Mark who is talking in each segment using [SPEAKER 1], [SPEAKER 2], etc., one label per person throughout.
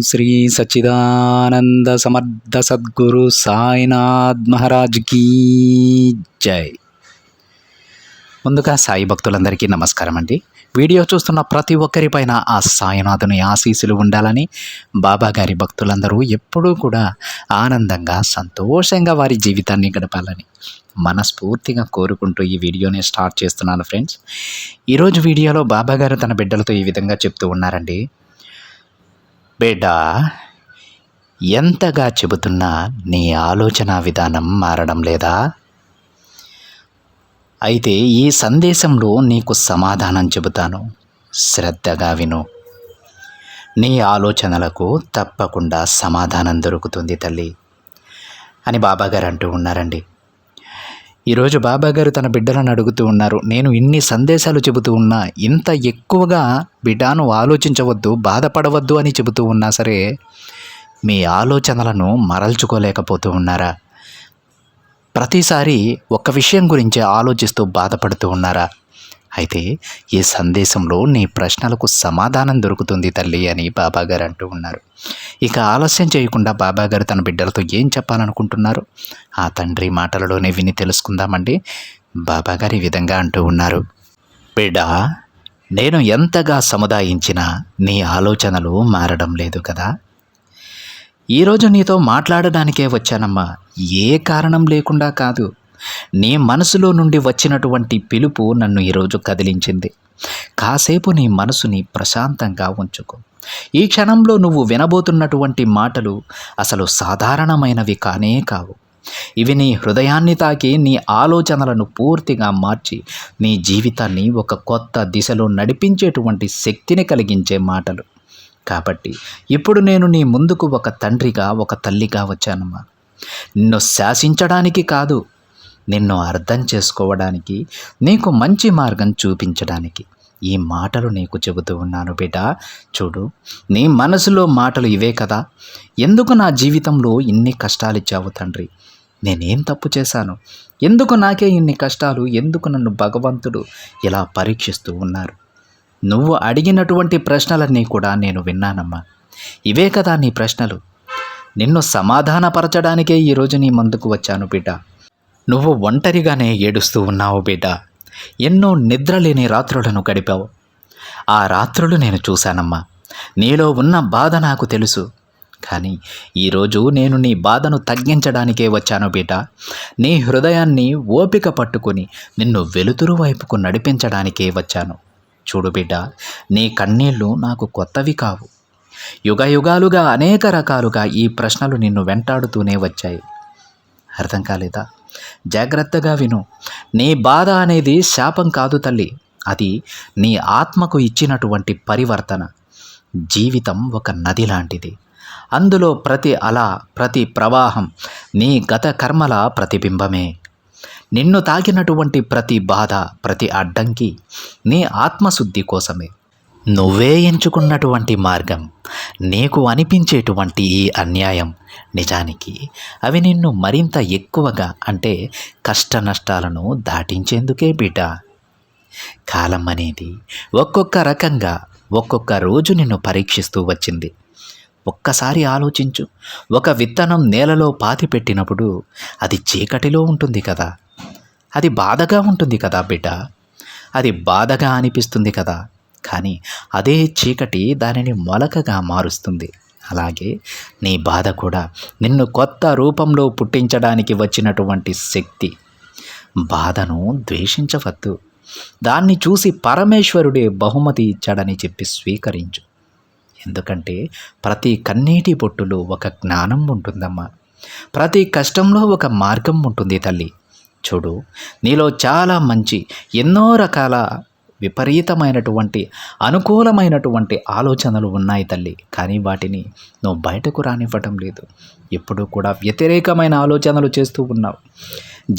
[SPEAKER 1] శ్రీ సచ్చిదానంద సమర్థ సద్గురు సాయినాథ్ మహారాజ్ కీ జై. ముందుగా సాయి భక్తులందరికీ నమస్కారం అండి. వీడియో చూస్తున్న ప్రతి ఒక్కరిపైన ఆ సాయినాథుని ఆశీస్సులు ఉండాలని, బాబా గారి భక్తులందరూ ఎప్పుడూ కూడా ఆనందంగా సంతోషంగా వారి జీవితాన్ని గడపాలని మనస్ఫూర్తిగా కోరుకుంటూ ఈ వీడియోని స్టార్ట్ చేస్తున్నాను ఫ్రెండ్స్. ఈరోజు వీడియోలో బాబా గారు తన బిడ్డలతో ఈ విధంగా చెప్తూ ఉన్నారండి. బిడ్డ, ఎంతగా చెబుతున్నా నీ ఆలోచన విధానం మారడం లేదా? అయితే ఈ సందేశంలో నీకు సమాధానం చెబుతాను, శ్రద్ధగా విను. నీ ఆలోచనలకు తప్పకుండా సమాధానం దొరుకుతుంది తల్లి అని బాబాగారు అంటూ ఉన్నారండి. ఈరోజు బాబాగారు తన బిడ్డలను అడుగుతూ ఉన్నారు, నేను ఇన్ని సందేశాలు చెబుతూ ఉన్నా, ఇంత ఎక్కువగా బిడ్డను ఆలోచించవద్దు, బాధపడవద్దు అని చెబుతూ ఉన్నా సరే మీ ఆలోచనలను మరల్చుకోలేకపోతూ ఉన్నారా? ప్రతిసారి ఒక్క విషయం గురించి ఆలోచిస్తూ బాధపడుతూ ఉన్నారా? అయితే ఈ సందేశంలో నీ ప్రశ్నలకు సమాధానం దొరుకుతుంది తల్లి అని బాబాగారు అంటూ ఉన్నారు. ఇక ఆలస్యం చేయకుండా బాబాగారు తన బిడ్డలతో ఏం చెప్పాలనుకుంటున్నారు ఆ తండ్రి మాటలలోనే విని తెలుసుకుందామండి. బాబాగారు ఈ విధంగా అంటూ ఉన్నారు, బిడ్డ, నేను ఎంతగా సముదాయించినా నీ ఆలోచనలు మారడం లేదు కదా. ఈరోజు నీతో మాట్లాడడానికే వచ్చానమ్మా, ఏ కారణం లేకుండా కాదు. నీ మనసులో నుండి వచ్చినటువంటి పిలుపు నన్ను ఈరోజు కదిలించింది. కాసేపు నీ మనసుని ప్రశాంతంగా ఉంచుకో. ఈ క్షణంలో నువ్వు వినబోతున్నటువంటి మాటలు అసలు సాధారణమైనవి కానే కావు. ఇవి నీ హృదయాన్ని తాకి నీ ఆలోచనలను పూర్తిగా మార్చి నీ జీవితాన్ని ఒక కొత్త దిశలో నడిపించేటువంటి శక్తిని కలిగించే మాటలు. కాబట్టి ఇప్పుడు నేను నీ ముందుకు ఒక తండ్రిగా, ఒక తల్లిగా వచ్చానమ్మా. నిన్ను శాసించడానికి కాదు, నిన్ను అర్థం చేసుకోవడానికి, నీకు మంచి మార్గం చూపించడానికి ఈ మాటలు నీకు చెబుతూ ఉన్నాను. బిడ్డ, చూడు, నీ మనసులో మాటలు ఇవే కదా. ఎందుకు నా జీవితంలో ఇన్ని కష్టాలు ఇచ్చావు తండ్రి? నేనేం తప్పు చేశాను? ఎందుకు నాకే ఇన్ని కష్టాలు? ఎందుకు నన్ను భగవంతుడు ఇలా పరీక్షిస్తూ ఉన్నారు? నువ్వు అడిగినటువంటి ప్రశ్నలన్నీ కూడా నేను విన్నానమ్మా. ఇవే కదా నీ ప్రశ్నలు. నిన్ను సమాధానపరచడానికే ఈరోజు నీ ముందుకు వచ్చాను బిడ్డ. నువ్వు ఒంటరిగానే ఏడుస్తూ ఉన్నావు బిడ్డ. ఎన్నో నిద్రలేని రాత్రులను గడిపావు. ఆ రాత్రులు నేను చూశానమ్మా. నీలో ఉన్న బాధ నాకు తెలుసు. కానీ ఈరోజు నేను నీ బాధను తగ్గించడానికే వచ్చాను బిడ్డ. నీ హృదయాన్ని ఓపిక పట్టుకొని నిన్ను వెలుతురు వైపుకు నడిపించడానికే వచ్చాను. చూడు బిడ్డ, నీ కన్నీళ్ళు నాకు కొత్తవి కావు. యుగాలుగా అనేక రకాలుగా ఈ ప్రశ్నలు నిన్ను వెంటాడుతూనే వచ్చాయి. అర్థం కాలేదా? జాగ్రత్తగా విను. నీ బాధ అనేది శాపం కాదు తల్లి, అది నీ ఆత్మకు ఇచ్చినటువంటి పరివర్తన. జీవితం ఒక నది లాంటిది. అందులో ప్రతి అల, ప్రతి ప్రవాహం నీ గత కర్మల ప్రతిబింబమే. నిన్ను తాకినటువంటి ప్రతి బాధ, ప్రతి అడ్డంకి నీ ఆత్మశుద్ధి కోసమే. నువ్వే ఎంచుకున్నటువంటి మార్గం, నీకు అనిపించేటువంటి ఈ అన్యాయం, నిజానికి అవి నిన్ను మరింత ఎక్కువగా, అంటే కష్ట నష్టాలను దాటించేందుకే బిడ్డ. కాలం అనేది ఒక్కొక్క రకంగా ఒక్కొక్క రోజు నిన్ను పరీక్షిస్తూ వచ్చింది. ఒక్కసారి ఆలోచించు. ఒక విత్తనం నేలలో పాతిపెట్టినప్పుడు అది చీకటిలో ఉంటుంది కదా. అది బాధగా ఉంటుంది కదా బిడ్డ. అది బాధగా అనిపిస్తుంది కదా. కానీ అదే చీకటి దానిని మొలకగా మారుస్తుంది. అలాగే నీ బాధ కూడా నిన్ను కొత్త రూపంలో పుట్టించడానికి వచ్చినటువంటి శక్తి. బాధను ద్వేషించవద్దు. దాన్ని చూసి పరమేశ్వరుడే బహుమతి ఇచ్చాడని చెప్పి స్వీకరించు. ఎందుకంటే ప్రతి కన్నీటి బొట్టులో ఒక జ్ఞానం ఉంటుందమ్మా. ప్రతి కష్టంలో ఒక మార్గం ఉంటుంది తల్లి. చూడు, నీలో చాలా మంచి, ఎన్నో రకాల విపరీతమైనటువంటి అనుకూలమైనటువంటి ఆలోచనలు ఉన్నాయి తల్లి. కానీ వాటిని నువ్వు బయటకు రానివ్వటం లేదు. ఎప్పుడూ కూడా వ్యతిరేకమైన ఆలోచనలు చేస్తూ ఉన్నావు.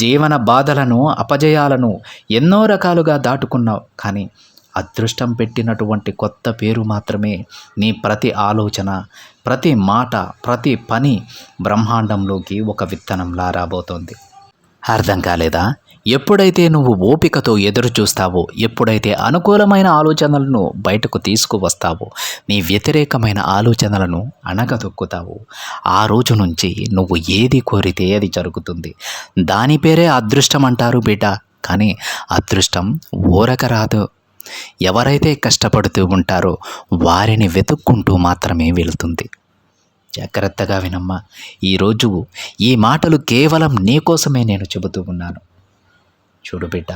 [SPEAKER 1] జీవన బాధలను, అపజయాలను ఎన్నో రకాలుగా దాటుకున్నావు. కానీ అదృష్టం పెట్టినటువంటి కొత్త పేరు మాత్రమే నీ ప్రతి ఆలోచన, ప్రతి మాట, ప్రతి పని బ్రహ్మాండంలోకి ఒక విత్తనంలా రాబోతోంది. అర్థం కాలేదా? ఎప్పుడైతే నువ్వు ఓపికతో ఎదురు చూస్తావో, ఎప్పుడైతే అనుకూలమైన ఆలోచనలను బయటకు తీసుకువస్తావో, నీ వ్యతిరేకమైన ఆలోచనలను అణగదొక్కుతావో, ఆ రోజు నుంచి నువ్వు ఏది కోరితే అది జరుగుతుంది. దాని పేరే అదృష్టం అంటారు బిడ్డ. కానీ అదృష్టం ఊరక రాదు. ఎవరైతే కష్టపడుతూ ఉంటారో వారిని వెతుక్కుంటూ మాత్రమే వెళుతుంది. జాగ్రత్తగా వినమ్మా. ఈరోజు ఈ మాటలు కేవలం నీకోసమే నేను చెబుతూ ఉన్నాను. చూడు బిడ్డ,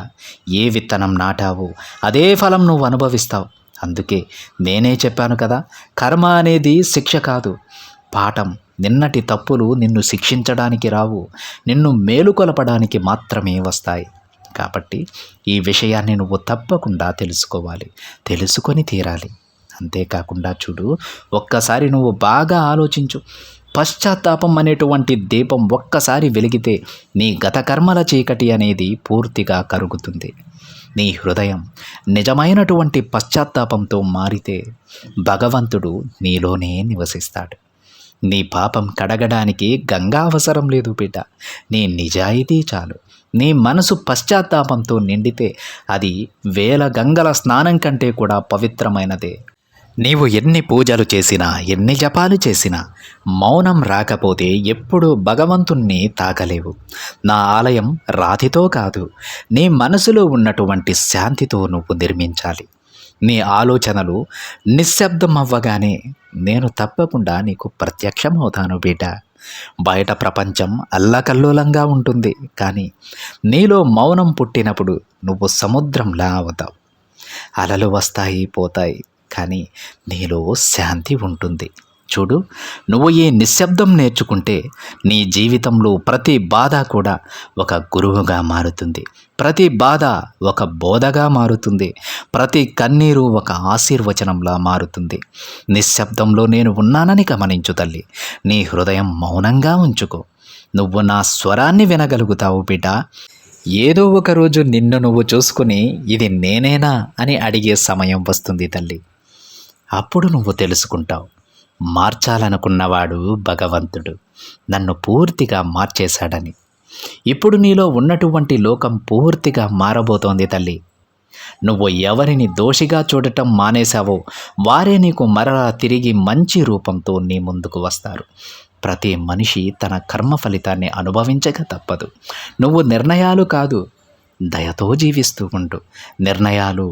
[SPEAKER 1] ఏ విత్తనం నాటావో అదే ఫలం నువ్వు అనుభవిస్తావు. అందుకే నేనే చెప్పాను కదా, కర్మ అనేది శిక్ష కాదు, పాఠం. నిన్నటి తప్పులు నిన్ను శిక్షించడానికి రావు, నిన్ను మేలుకొలపడానికి మాత్రమే వస్తాయి. కాబట్టి ఈ విషయాన్ని నువ్వు తప్పకుండా తెలుసుకోవాలి, తెలుసుకొని తీరాలి. అంతేకాకుండా చూడు, ఒక్కసారి నువ్వు బాగా ఆలోచించు. పశ్చాత్తాపం అనేటువంటి దీపం ఒక్కసారి వెలిగితే నీ గత కర్మల చీకటి అనేది పూర్తిగా కరుగుతుంది. నీ హృదయం నిజమైనటువంటి పశ్చాత్తాపంతో మారితే భగవంతుడు నీలోనే నివసిస్తాడు. నీ పాపం కడగడానికి గంగా అవసరం లేదు బిడ్డ, నీ నిజాయితీ చాలు. నీ మనసు పశ్చాత్తాపంతో నిండితే అది 1000 గంగల స్నానం కంటే కూడా పవిత్రమైనదే. నీవు ఎన్ని పూజలు చేసినా, ఎన్ని జపాలు చేసినా మౌనం రాకపోతే ఎప్పుడూ భగవంతుణ్ణి తాకలేవు. నా ఆలయం రాతితో కాదు, నీ మనసులో ఉన్నటువంటి శాంతితో నువ్వు నిర్మించాలి. నీ ఆలోచనలు నిశ్శబ్దం అవ్వగానే నేను తప్పకుండా నీకు ప్రత్యక్షమవుతాను బిడ్డ. బయట ప్రపంచం అల్లకల్లోలంగా ఉంటుంది, కానీ నీలో మౌనం పుట్టినప్పుడు నువ్వు సముద్రంలా అవుతావు. అలలు వస్తాయి పోతాయి, కానీ నీలో శాంతి ఉంటుంది. చూడు, నువ్వు ఈ నిశ్శబ్దం నేర్చుకుంటే నీ జీవితంలో ప్రతి బాధ కూడా ఒక గురువుగా మారుతుంది, ప్రతి బాధ ఒక బోధగా మారుతుంది, ప్రతి కన్నీరు ఒక ఆశీర్వచనంలా మారుతుంది. నిశ్శబ్దంలో నేను ఉన్నానని గమనించు తల్లి. నీ హృదయం మౌనంగా ఉంచుకో. నువ్వు నా స్వరాన్ని వినగలుగుతావు బిడ్డ. ఏదో ఒక రోజు నిన్ను నువ్వు చూసుకుని ఇది నేనేనా అని అడిగే సమయం వస్తుంది తల్లి. అప్పుడు నువ్వు తెలుసుకుంటావు, మార్చాలనుకున్నవాడు భగవంతుడు నన్ను పూర్తిగా మార్చేశాడని. ఇప్పుడు నీలో ఉన్నటువంటి లోకం పూర్తిగా మారబోతోంది తల్లి. నువ్వు ఎవరిని దోషిగా చూడటం మానేశావో వారే నీకు మరలా తిరిగి మంచి రూపంతో నీ ముందుకు వస్తారు. ప్రతి మనిషి తన కర్మ ఫలితాన్ని అనుభవించక తప్పదు. నువ్వు నిర్ణయాలు కాదు, దయతో జీవిస్తూ ఉండు. నిర్ణయాలు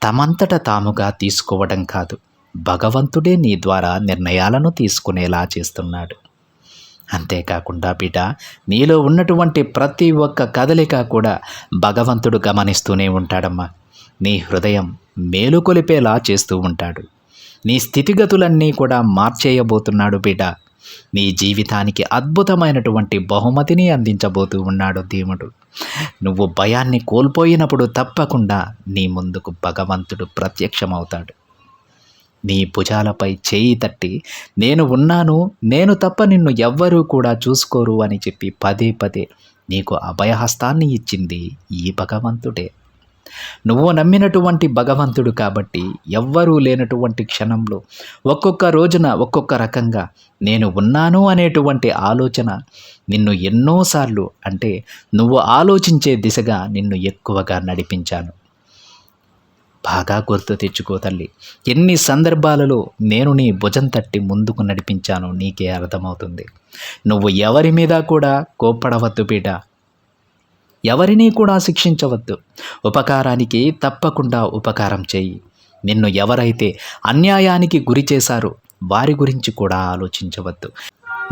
[SPEAKER 1] తమంతట తాముగా తీసుకోవడం కాదు, భగవంతుడే నీ ద్వారా నిర్ణయాలను తీసుకునేలా చేస్తున్నాడు. అంతేకాకుండా బిడ్డ, నీలో ఉన్నటువంటి ప్రతి ఒక్క కదలిక కూడా భగవంతుడు గమనిస్తూనే ఉంటాడమ్మా. నీ హృదయం మేలుకొలిపేలా చేస్తూ ఉంటాడు. నీ స్థితిగతులన్నీ కూడా మార్చేయబోతున్నాడు బిడ్డ. నీ జీవితానికి అద్భుతమైనటువంటి బహుమతిని అందించబోతూ ఉన్నాడు దేవుడు. నువ్వు భయాన్ని కోల్పోయినప్పుడు తప్పకుండా నీ ముందుకు భగవంతుడు ప్రత్యక్షమవుతాడు. నీ భుజాలపై చేయి తట్టి నేను ఉన్నాను, నేను తప్ప నిన్ను ఎవ్వరూ కూడా చూసుకోరు అని చెప్పి పదే పదే నీకు అభయహస్తాన్ని ఇచ్చింది ఈ భగవంతుడే. నువ్వు నమ్మినటువంటి భగవంతుడు కాబట్టి ఎవ్వరూ లేనటువంటి క్షణంలో ఒక్కొక్క రోజున ఒక్కొక్క రకంగా నేను ఉన్నాను అనేటువంటి ఆలోచన నిన్ను ఎన్నోసార్లు, అంటే నువ్వు ఆలోచించే దిశగా నిన్ను ఎక్కువగా నడిపించాను. బాగా గుర్తు తెచ్చుకో తల్లి. ఎన్ని సందర్భాలలో నేను నీ భుజం తట్టి ముందుకు నడిపించానో నీకే అర్థమవుతుంది. నువ్వు ఎవరి మీద కూడా కోప్పడవద్దు బిడ్డ, ఎవరినీ కూడా శిక్షించవద్దు. ఉపకారానికి తప్పకుండా ఉపకారం చేయి. నిన్ను ఎవరైతే అన్యాయానికి గురి చేశారో వారి గురించి కూడా ఆలోచించవద్దు.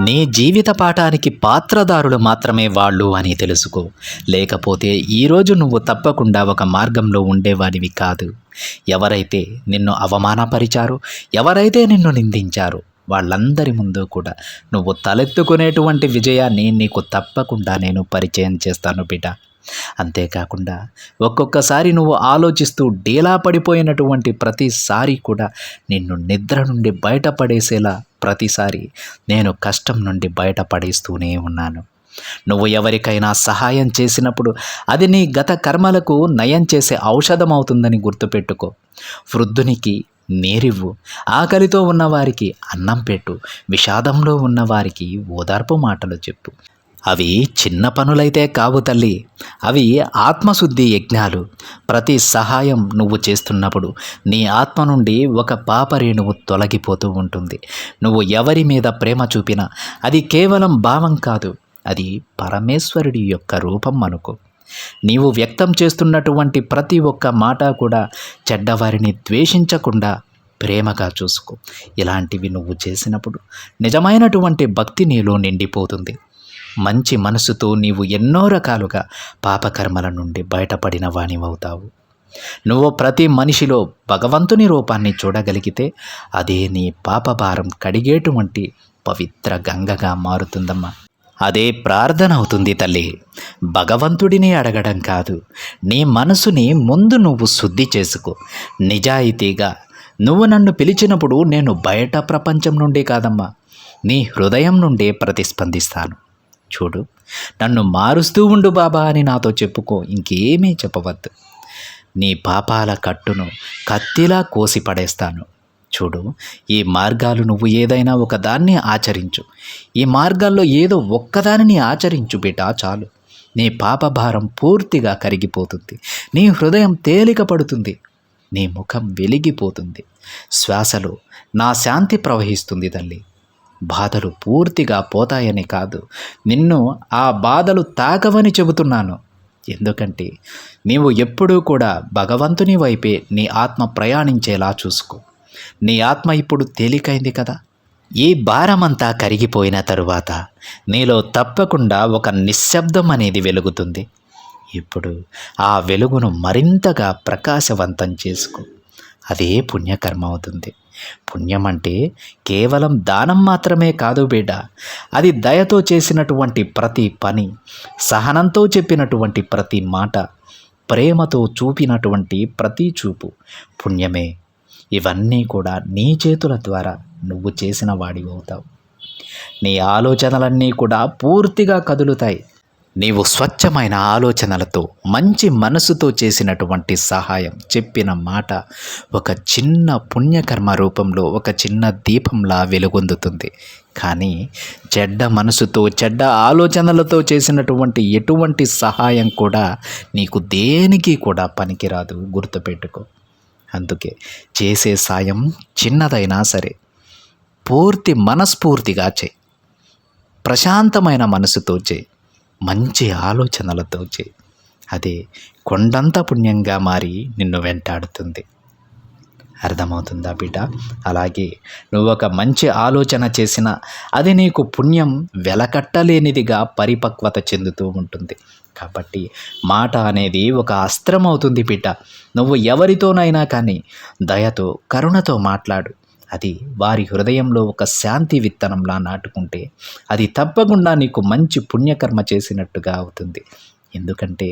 [SPEAKER 1] నీ జీవిత పాఠానికి పాత్రదారులు మాత్రమే వాళ్ళు అని తెలుసుకో. లేకపోతే ఈరోజు నువ్వు తప్పకుండా ఒక మార్గంలో ఉండేవాడివి కాదు. ఎవరైతే నిన్ను అవమానపరిచారో, ఎవరైతే నిన్ను నిందించారో వాళ్ళందరి ముందు కూడా నువ్వు తలెత్తుకునేటువంటి విజయాన్ని నీకు తప్పకుండా నేను పరిచయం చేస్తాను బిడ్డ. అంతేకాకుండా ఒక్కొక్కసారి నువ్వు ఆలోచిస్తూ డీలా పడిపోయినటువంటి ప్రతిసారి కూడా నిన్ను నిద్ర నుండి బయటపడేసేలా ప్రతిసారి నేను కష్టం నుండి బయటపడేస్తూనే ఉన్నాను. నువ్వు ఎవరికైనా సహాయం చేసినప్పుడు అది నీ గత కర్మలకు నయం చేసే ఔషధం అవుతుందని గుర్తుపెట్టుకో. వృద్ధునికి నీరివ్వు, ఆకలితో ఉన్నవారికి అన్నం పెట్టు, విషాదంలో ఉన్నవారికి ఓదార్పు మాటలు చెప్పు. అవి చిన్న పనులైతే కావు తల్లి, అవి ఆత్మశుద్ధి యజ్ఞాలు. ప్రతి సహాయం నువ్వు చేస్తున్నప్పుడు నీ ఆత్మ నుండి ఒక పాపరేణువు తొలగిపోతూ ఉంటుంది. నువ్వు ఎవరి మీద ప్రేమ చూపినా అది కేవలం భావం కాదు, అది పరమేశ్వరుడి యొక్క రూపం అనుకో. నీవు వ్యక్తం చేస్తున్నటువంటి ప్రతి ఒక్క మాట కూడా చెడ్డవారిని ద్వేషించకుండా ప్రేమగా చూసుకో. ఇలాంటివి నువ్వు చేసినప్పుడు నిజమైనటువంటి భక్తి నీలో నిండిపోతుంది. మంచి మనసుతో నీవు ఎన్నో రకాలుగా పాపకర్మల నుండి బయటపడిన వానివవుతావు. నువ్వు ప్రతి మనిషిలో భగవంతుని రూపాన్ని చూడగలిగితే అదే నీ పాపభారం కడిగేటువంటి పవిత్ర గంగగా మారుతుందమ్మా. అదే ప్రార్థన అవుతుంది తల్లి. భగవంతుడిని అడగడం కాదు, నీ మనసుని ముందు నువ్వు శుద్ధి చేసుకో. నిజాయితీగా నువ్వు నన్ను పిలిచినప్పుడు నేను బయట ప్రపంచం నుండి కాదమ్మా, నీ హృదయం నుండే ప్రతిస్పందిస్తాను. చూడు, నన్ను మారుస్తూ ఉండు బాబా అని నాతో చెప్పుకో, ఇంకేమీ చెప్పవద్దు. నీ పాపాల కట్టును కత్తిలా కోసి పడేస్తాను. చూడు, ఈ మార్గాలు నువ్వు ఏదైనా ఒకదాన్ని ఆచరించు. ఈ మార్గాల్లో ఏదో ఒక్కదానిని ఆచరించు బిడ్డా, చాలు. నీ పాపభారం పూర్తిగా కరిగిపోతుంది. నీ హృదయం తేలిక పడుతుంది. నీ ముఖం వెలిగిపోతుంది. శ్వాసలో నా శాంతి ప్రవహిస్తుంది తల్లి. బాధలు పూర్తిగా పోతాయని కాదు, నిన్ను ఆ బాధలు తాకవని చెబుతున్నాను. ఎందుకంటే నీవు ఎప్పుడూ కూడా భగవంతుని వైపే నీ ఆత్మ ప్రయాణించేలా చూసుకో. నీ ఆత్మ ఇప్పుడు తేలికైంది కదా. ఈ భారమంతా కరిగిపోయిన తరువాత నీలో తప్పకుండా ఒక నిశ్శబ్దం అనేది వెలుగుతుంది. ఇప్పుడు ఆ వెలుగును మరింతగా ప్రకాశవంతం చేసుకో. అదే పుణ్యకర్మ అవుతుంది. పుణ్యం అంటే కేవలం దానం మాత్రమే కాదు బిడ్డ, అది దయతో చేసినటువంటి ప్రతి పని, సహనంతో చెప్పినటువంటి ప్రతి మాట, ప్రేమతో చూపినటువంటి ప్రతి చూపు పుణ్యమే. ఇవన్నీ కూడా నీ చేతుల ద్వారా నువ్వు చేసిన వాడివి అవుతావు. నీ ఆలోచనలన్నీ కూడా పూర్తిగా కదులుతాయి. నీవు స్వచ్ఛమైన ఆలోచనలతో, మంచి మనసుతో చేసినటువంటి సహాయం, చెప్పిన మాట ఒక చిన్న పుణ్యకర్మ రూపంలో ఒక చిన్న దీపంలా వెలుగొందుతుంది. కానీ చెడ్డ మనసుతో, చెడ్డ ఆలోచనలతో చేసినటువంటి ఎటువంటి సహాయం కూడా నీకు దేనికి కూడా పనికిరాదు, గుర్తుపెట్టుకో. అందుకే చేసే సాయం చిన్నదైనా సరే పూర్తి మనస్ఫూర్తిగా చేయి. ప్రశాంతమైన మనసుతో చేయి. మంచి ఆలోచనలతో చేయి. అదే కొండంత పుణ్యంగా మారి నిన్ను వెంటాడుతుంది. అర్థమవుతుందా బిడ్డ? అలాగే నువ్వు ఒక మంచి ఆలోచన చేసినా అది నీకు పుణ్యం వెలకట్టలేనిదిగా పరిపక్వత చెందుతూ ఉంటుంది. కాబట్టి మాట అనేది ఒక అస్త్రం అవుతుంది బిడ్డ. నువ్వు ఎవరితోనైనా కానీ దయతో, కరుణతో మాట్లాడు. అది వారి హృదయంలో ఒక శాంతి విత్తనంలా నాటుకుంటే అది తప్పకుండా నీకు మంచి పుణ్యకర్మ చేసినట్టుగా అవుతుంది. ఎందుకంటే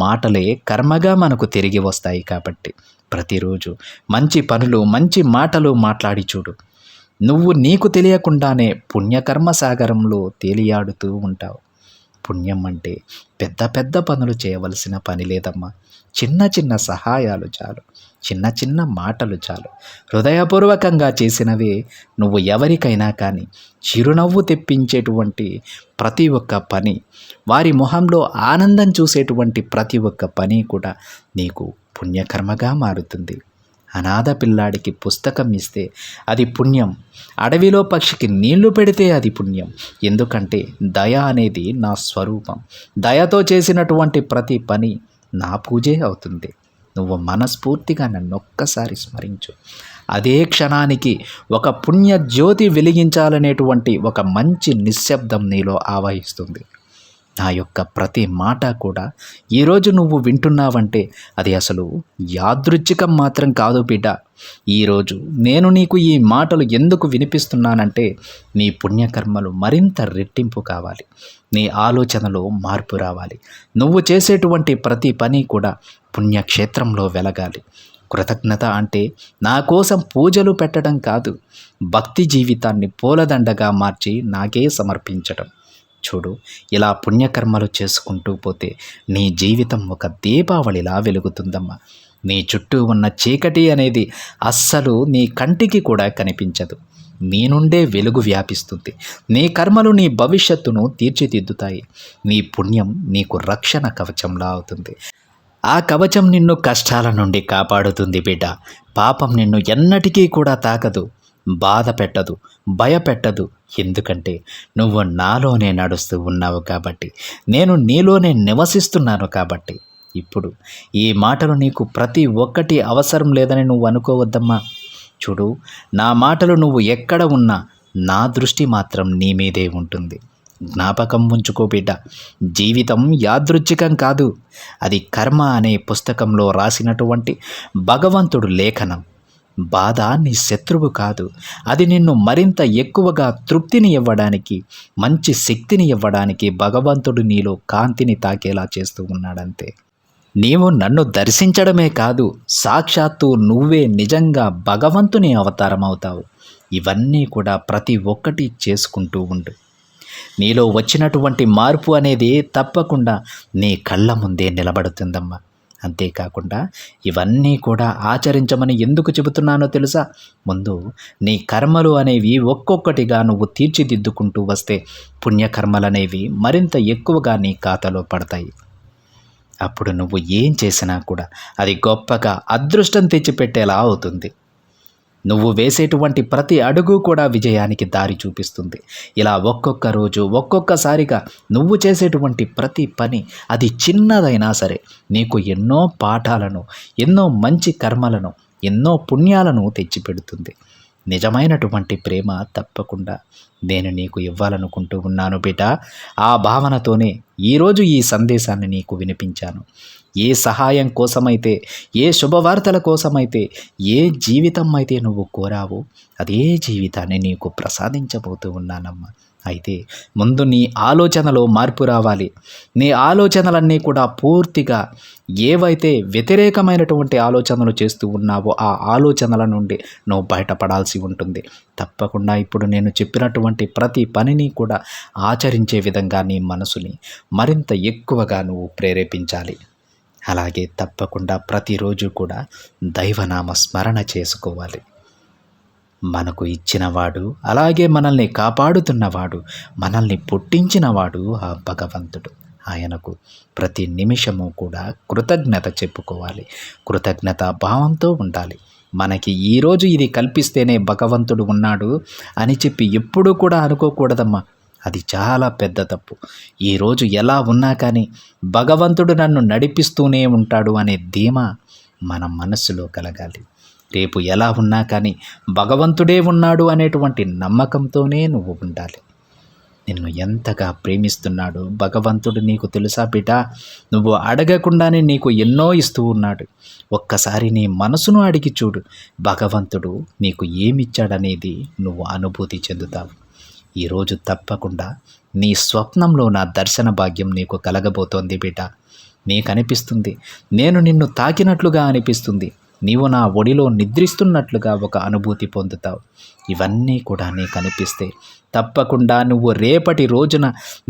[SPEAKER 1] మాటలే కర్మగా మనకు తిరిగి వస్తాయి. కాబట్టి ప్రతిరోజు మంచి పనులు, మంచి మాటలు మాట్లాడి చూడు. నువ్వు నీకు తెలియకుండానే పుణ్యకర్మ సాగరంలో తేలియాడుతూ ఉంటావు. పుణ్యం అంటే పెద్ద పెద్ద పనులు చేయవలసిన పని లేదమ్మా. చిన్న చిన్న సహాయాలు చాలు, చిన్న చిన్న మాటలు చాలు. హృదయపూర్వకంగా చేసినవే నువ్వు ఎవరికైనా కానీ చిరునవ్వు తెప్పించేటువంటి ప్రతి ఒక్క పని, వారి మొహంలో ఆనందం చూసేటువంటి ప్రతి ఒక్క పని కూడా నీకు పుణ్యకర్మగా మారుతుంది. అనాథ పిల్లాడికి పుస్తకం ఇస్తే అది పుణ్యం. అడవిలో పక్షికి నీళ్లు పెడితే అది పుణ్యం. ఎందుకంటే దయ అనేది నా స్వరూపం. దయతో చేసినటువంటి ప్రతి పని నా పూజే అవుతుంది. నువ్వు మనస్ఫూర్తిగా నన్నొక్కసారి స్మరించు. అదే క్షణానికి ఒక పుణ్య జ్యోతి వెలిగించాలనేటువంటి ఒక మంచి నిశ్శబ్దం నీలో ఆవహిస్తుంది. నా యొక్క ప్రతి మాట కూడా ఈరోజు నువ్వు వింటున్నావంటే అది అసలు యాదృచ్ఛికం మాత్రం కాదు బిడ్డ. ఈరోజు నేను నీకు ఈ మాటలు ఎందుకు వినిపిస్తున్నానంటే నీ పుణ్యకర్మలు మరింత రెట్టింపు కావాలి. నీ ఆలోచనలో మార్పు రావాలి. నువ్వు చేసేటువంటి ప్రతి పని కూడా పుణ్యక్షేత్రంలో వెలగాలి. కృతజ్ఞత అంటే నా కోసం పూజలు పెట్టడం కాదు, భక్తి జీవితాన్ని పూలదండగా మార్చి నాకే సమర్పించడం. చూడు, ఇలా పుణ్యకర్మలు చేసుకుంటూ పోతే నీ జీవితం ఒక దీపావళిలా వెలుగుతుందమ్మా. నీ చుట్టూ ఉన్న చీకటి అనేది అస్సలు నీ కంటికి కూడా కనిపించదు. నీ నుండే వెలుగు వ్యాపిస్తుంది. నీ కర్మలు నీ భవిష్యత్తును తీర్చిదిద్దుతాయి. నీ పుణ్యం నీకు రక్షణ కవచంలా అవుతుంది. ఆ కవచం నిన్ను కష్టాల నుండి కాపాడుతుంది బిడ్డ. పాపం నిన్ను ఎన్నటికీ కూడా తాకదు, బాధ పెట్టదు, భయపెట్టదు. ఎందుకంటే నువ్వు నాలోనే నడుస్తూ ఉన్నావు కాబట్టి, నేను నీలోనే నివసిస్తున్నాను కాబట్టి. ఇప్పుడు ఈ మాటలు నీకు ప్రతి ఒక్కటి అవసరం లేదని నువ్వు అనుకోవద్దమ్మా. చూడు, నా మాటలు నువ్వు ఎక్కడ ఉన్నా నా దృష్టి మాత్రం నీ మీదే ఉంటుంది. జ్ఞాపకం ఉంచుకో బిడ్డ, జీవితం యాదృచ్ఛికం కాదు. అది కర్మ అనే పుస్తకంలో రాసినటువంటి భగవంతుడు లేఖనం. బాధ నీ శత్రువు కాదు. అది నిన్ను మరింత ఎక్కువగా తృప్తిని ఇవ్వడానికి, మంచి శక్తిని ఇవ్వడానికి భగవంతుడు నీలో కాంతిని తాకేలా చేస్తూ ఉన్నాడంతే. నీవు నన్ను దర్శించడమే కాదు, సాక్షాత్తు నువ్వే నిజంగా భగవంతుని అవతారం అవుతావు. ఇవన్నీ కూడా ప్రతి ఒక్కటి చేసుకుంటూ ఉండు. నీలో వచ్చినటువంటి మార్పు అనేది తప్పకుండా నీ కళ్ళ ముందే నిలబడుతుందమ్మా. అంతేకాకుండా ఇవన్నీ కూడా ఆచరించమని ఎందుకు చెబుతున్నానో తెలుసా? ముందు నీ కర్మలు అనేవి ఒక్కొక్కటిగా నువ్వు తీర్చిదిద్దుకుంటూ వస్తే పుణ్యకర్మలు అనేవి మరింత ఎక్కువగా నీ ఖాతాలో పడతాయి. అప్పుడు నువ్వు ఏం చేసినా కూడా అది గొప్పగా అదృష్టం తెచ్చిపెట్టేలా అవుతుంది. నువ్వు వేసేటువంటి ప్రతి అడుగు కూడా విజయానికి దారి చూపిస్తుంది. ఇలా ఒక్కొక్క రోజు ఒక్కొక్కసారిగా నువ్వు చేసేటువంటి ప్రతి పని, అది చిన్నదైనా సరే, నీకు ఎన్నో పాఠాలను, ఎన్నో మంచి కర్మలను, ఎన్నో పుణ్యాలను తెచ్చిపెడుతుంది. నిజమైనటువంటి ప్రేమ తప్పకుండా నేను నీకు ఇవ్వాలనుకుంటూ ఉన్నాను బిడ్డ. ఆ భావనతోనే ఈరోజు ఈ సందేశాన్ని నీకు వినిపించాను. ఏ సహాయం కోసమైతే, ఏ శుభవార్తల కోసమైతే, ఏ జీవితం అయితే నువ్వు కోరావో అదే జీవితాన్ని నీకు ప్రసాదించబోతూ ఉన్నానమ్మా. అయితే ముందు నీ ఆలోచనలో మార్పు రావాలి. నీ ఆలోచనలన్నీ కూడా పూర్తిగా ఏవైతే వ్యతిరేకమైనటువంటి ఆలోచనలు చేస్తూ ఉన్నావో ఆ ఆలోచనల నుండి నువ్వు బయటపడాల్సి ఉంటుంది. తప్పకుండా ఇప్పుడు నేను చెప్పినటువంటి ప్రతి పనిని కూడా ఆచరించే విధంగా నీ మనసుని మరింత ఎక్కువగా నువ్వు ప్రేరేపించాలి. అలాగే తప్పకుండా ప్రతిరోజు కూడా దైవనామ స్మరణ చేసుకోవాలి. మనకు ఇచ్చినవాడు, అలాగే మనల్ని కాపాడుతున్నవాడు, మనల్ని పుట్టించినవాడు ఆ భగవంతుడు. ఆయనకు ప్రతి నిమిషము కూడా కృతజ్ఞత చెప్పుకోవాలి. కృతజ్ఞత భావంతో ఉండాలి. మనకి ఈరోజు ఇది కల్పిస్తేనే భగవంతుడు ఉన్నాడు అని చెప్పి ఎప్పుడూ కూడా అనుకోకూడదమ్మా. అది చాలా పెద్ద తప్పు. ఈరోజు ఎలా ఉన్నా కానీ భగవంతుడు నన్ను నడిపిస్తూనే ఉంటాడు అనే ధీమా మన మనస్సులో కలగాలి. రేపు ఎలా ఉన్నా కానీ భగవంతుడే ఉన్నాడు అనేటువంటి నమ్మకంతోనే నువ్వు ఉండాలి. నిన్ను ఎంతగా ప్రేమిస్తున్నాడు భగవంతుడు నీకు తెలుసా బిడ్డ? నువ్వు అడగకుండానే నీకు ఎన్నో ఇస్తూ ఉన్నాడు. ఒక్కసారి నీ మనసును అడిగి చూడు. భగవంతుడు నీకు ఏమిచ్చాడనేది నువ్వు అనుభూతి చెందుతావు. ఈరోజు తప్పకుండా నీ స్వప్నంలో నా దర్శన భాగ్యం నీకు కలగబోతోంది బిడ్డ. నీకు అనిపిస్తుంది, నేను నిన్ను తాకినట్లుగా అనిపిస్తుంది, నీవు నా ఒడిలో నిద్రిస్తున్నట్లుగా ఒక అనుభూతి పొందుతావు. ఇవన్నీ కూడా నీకు అనిపిస్తే తప్పకుండా నువ్వు రేపటి రోజున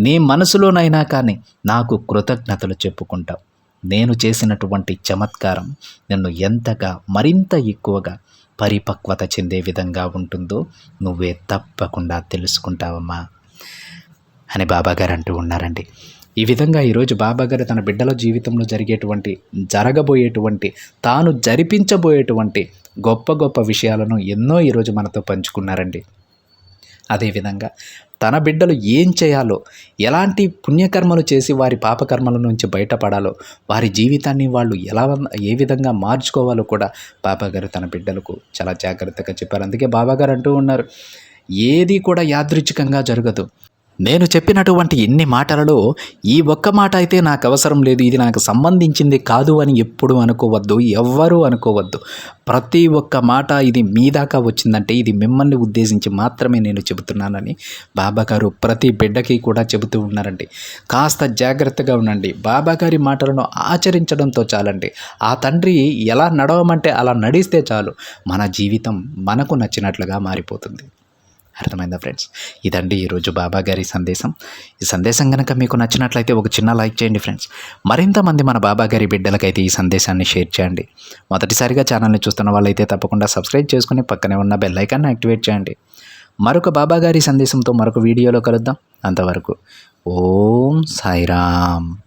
[SPEAKER 1] నీ మనసులోనైనా కానీ నాకు కృతజ్ఞతలు చెప్పుకుంటావు. నేను చేసినటువంటి చమత్కారం నిన్ను ఎంతగా మరింత ఎక్కువగా పరిపక్వత చెందే విధంగా ఉంటుందో నువ్వే తప్పకుండా తెలుసుకుంటావమ్మా అని బాబాగారు అంటూ ఉన్నారండి. ఈ విధంగా ఈరోజు బాబాగారు తన బిడ్డల జీవితంలో జరగబోయేటువంటి తాను జరిపించబోయేటువంటి గొప్ప గొప్ప విషయాలను ఎన్నో ఈరోజు మనతో పంచుకున్నారండి. అదేవిధంగా తన బిడ్డలు ఏం చేయాలో, ఎలాంటి పుణ్యకర్మలు చేసి వారి పాపకర్మల నుంచి బయటపడాలో, వారి జీవితాన్ని వాళ్ళు ఏ విధంగా మార్చుకోవాలో కూడా బాబాగారు తన బిడ్డలకు చాలా జాగ్రత్తగా చెప్పారు. అందుకే బాబాగారు అంటూ ఉన్నారు, ఏది కూడా యాదృచ్ఛికంగా జరగదు. నేను చెప్పినటువంటి ఇన్ని మాటలలో ఈ ఒక్క మాట అయితే నాకు అవసరం లేదు, ఇది నాకు సంబంధించింది కాదు అని ఎప్పుడు అనుకోవద్దు, ఎవ్వరూ అనుకోవద్దు. ప్రతి ఒక్క మాట ఇది మీ దాకా వచ్చిందంటే ఇది మిమ్మల్ని ఉద్దేశించి మాత్రమే నేను చెబుతున్నానని బాబాగారు ప్రతి బిడ్డకి కూడా చెబుతూ ఉన్నారండి. కాస్త జాగ్రత్తగా ఉండండి. బాబాగారి మాటలను ఆచరించడంతో చాలండి. ఆ తండ్రి ఎలా నడవమంటే అలా నడిస్తే చాలు, మన జీవితం మనకు నచ్చినట్లుగా మారిపోతుంది. అర్థమైందా ఫ్రెండ్స్? ఇదండి ఈరోజు బాబా గారి సందేశం. ఈ సందేశం కనుక మీకు నచ్చినట్లయితే ఒక చిన్న లైక్ చేయండి ఫ్రెండ్స్. మరింత మంది మన బాబా గారి బిడ్డలకైతే ఈ సందేశాన్ని షేర్ చేయండి. మొదటిసారిగా ఛానల్ని చూస్తున్న వాళ్ళైతే తప్పకుండా సబ్స్క్రైబ్ చేసుకుని పక్కనే ఉన్న బెల్ ఐకాన్ని యాక్టివేట్ చేయండి. మరొక బాబా గారి సందేశంతో మరొక వీడియోలో కలుద్దాం. అంతవరకు ఓం సాయిరామ్.